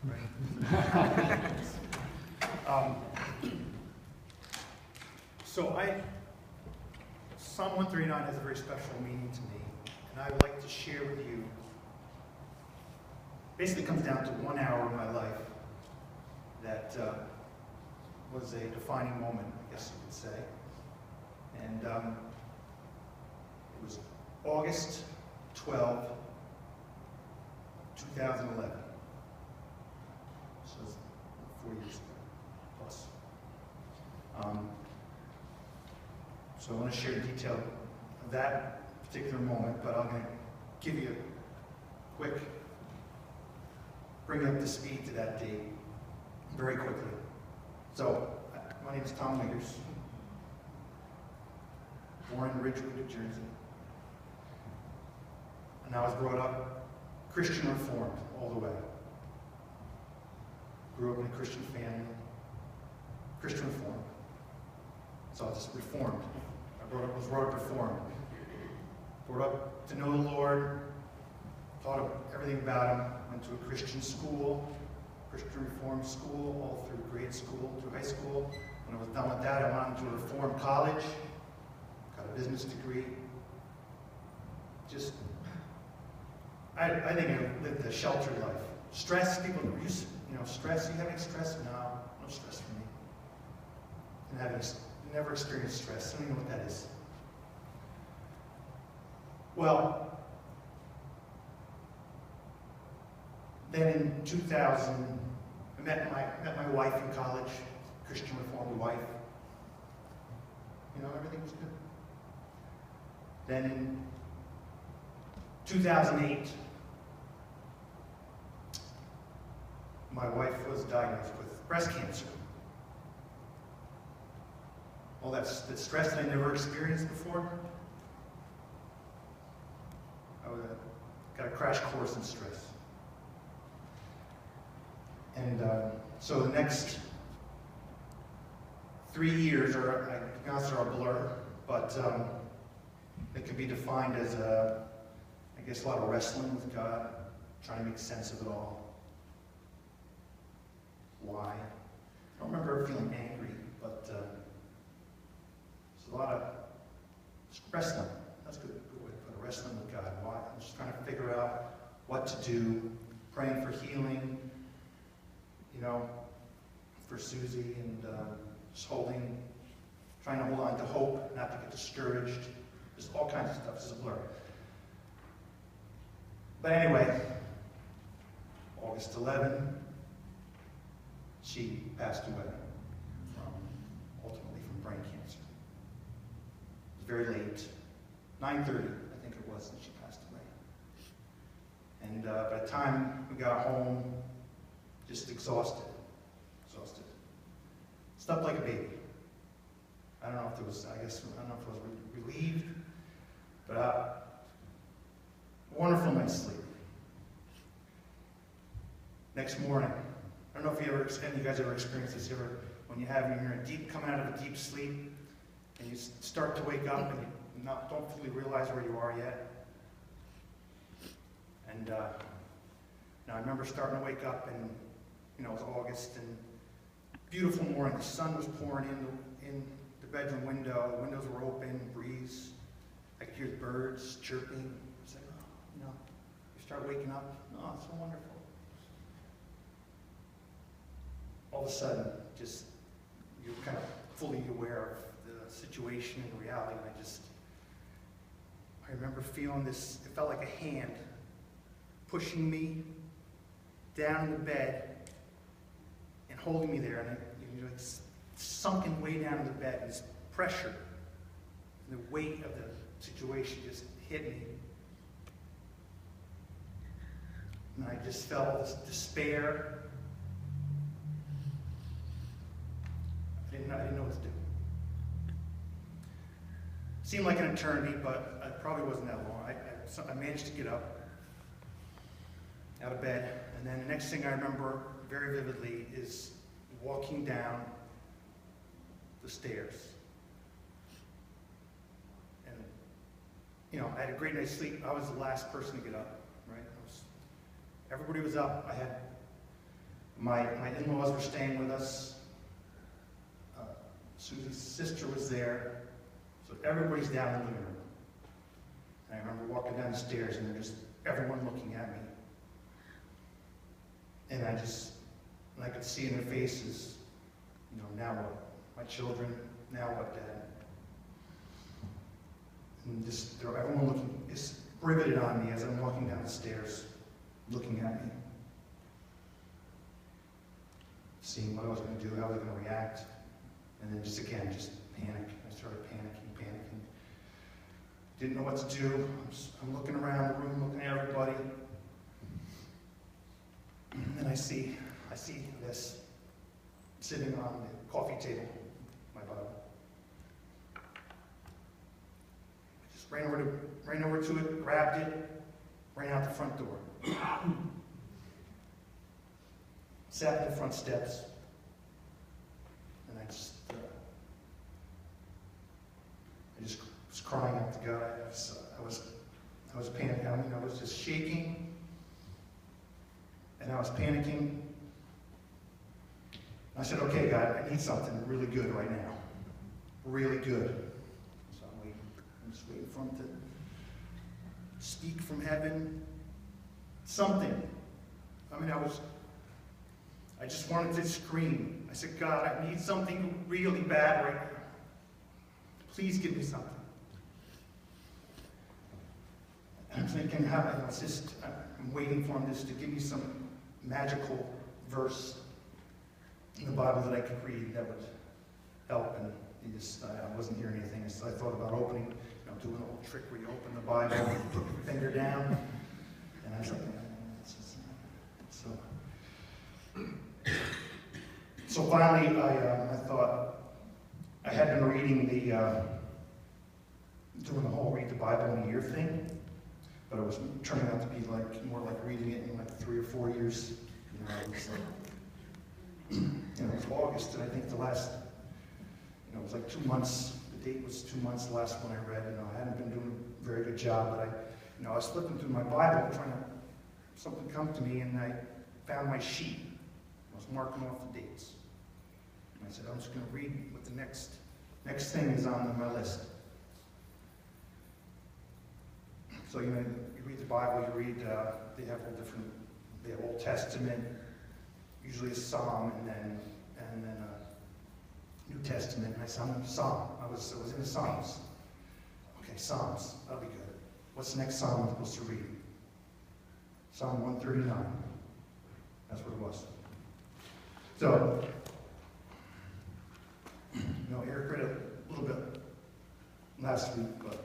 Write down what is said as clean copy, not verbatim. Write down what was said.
Right? So Psalm 139 has a very special meaning to me, and I would like to share with you. Basically, it comes down to 1 hour of my life that was a defining moment, I guess you could say. And it was August 12, 2011. So it's 4 years ago, plus. So I want to share the detail of that particular moment, but I'm going to give you a quick, bring you up to speed to that date very quickly. So, my name is Tom Wiggers, born in Ridgewood, New Jersey. And I was brought up Christian Reformed all the way. Grew up in a Christian family, Christian Reformed. So I was just Reformed. Was brought up Reformed. Brought up to know the Lord, taught everything about Him, went to a Christian school, Christian Reformed school, all through grade school, through high school. When I was done with that, I went into a Reformed college, got a business degree. Just, I think I lived a sheltered life. Stress, people use, stress. You have any stress? No stress for me. Never experienced stress. I don't even know what that is. Well, then in 2000, I met my wife in college, Christian Reformed wife. Everything was good. Then in 2008, my wife was diagnosed with breast cancer. All that stress that I never experienced before. I got a crash course in stress. And so the next 3 years are a blur, but it can be defined as a lot of wrestling with God, trying to make sense of it all. Why? I don't remember feeling angry, but a lot of wrestling. That's a good way to put it. Wrestling with God. Why? I'm just trying to figure out what to do, praying for healing, for Susie, and just trying to hold on to hope, not to get discouraged. Just all kinds of stuff. It's a blur. But anyway, August 11, she passed away, ultimately from brain cancer. Very late, 9:30, I think it was, that she passed away. And by the time we got home, just exhausted. Slept like a baby. I don't know if it was, I don't know if I was relieved, but wonderful night's sleep. Next morning, I don't know if you guys ever experienced this, when you're coming out of a deep sleep, and you start to wake up and you don't fully realize where you are yet. And I remember starting to wake up, and it was August, and beautiful morning. The sun was pouring in the bedroom window. The windows were open, breeze. I could hear the birds chirping. It's like, you start waking up. Oh, it's so wonderful. All of a sudden, just you're kind of fully aware of the situation and reality, and I remember feeling this. It felt like a hand pushing me down in the bed and holding me there, and you're like sunken way down in the bed, and this pressure and the weight of the situation just hit me, and I just felt this despair. I didn't know what to do. Seemed like an eternity, but it probably wasn't that long. I managed to get up out of bed, and then the next thing I remember very vividly is walking down the stairs. And I had a great night's sleep. I was the last person to get up, right? Everybody was up. I had My in-laws were staying with us. Susie's sister was there. So everybody's down in the living room. And I remember walking down the stairs and just everyone looking at me. And I could see in their faces, now what? My children, now what, Dad? And everyone looking, is riveted on me as I'm walking down the stairs, looking at me. Seeing what I was going to do, how I was going to react. And then just panic. I started panicking. Didn't know what to do. I'm looking around the room, looking at everybody. And then I see this sitting on the coffee table, my Bible. I just ran over to it, grabbed it, ran out the front door. Sat in the front steps, and I just was crying out to God. I was panicking. I was just shaking, and I was panicking. I said, "Okay, God, I need something really good right now, really good." So I'm waiting. I'm just waiting for Him to speak from heaven, something. I just wanted to scream. I said, "God, I need something really bad right now. Please give me something." I'm thinking, I'm waiting for Him just to give me some magical verse in the Bible that I could read that would help. And I wasn't hearing anything. So I thought about opening, doing a little trick where you open the Bible and put your finger down. And I was like, So finally, I thought, I had been reading doing the whole read the Bible in a year thing, but it was turning out to be more like reading it in 3 or 4 years. It was August, and I think the last, it was like 2 months. The date was 2 months the last one I read. I hadn't been doing a very good job, but I was flipping through my Bible, something come to me, and I found my sheet. I was marking off the dates. And I said, I'm just going to read what the next thing is on my list. So, you read the Bible, you read, they have Old Testament, usually a Psalm, and then a New Testament. And I said, Psalm. I was in the Psalms. Okay, Psalms, that'll be good. What's the next Psalm I'm supposed to read? Psalm 139. That's what it was. So, Eric read it a little bit last week, but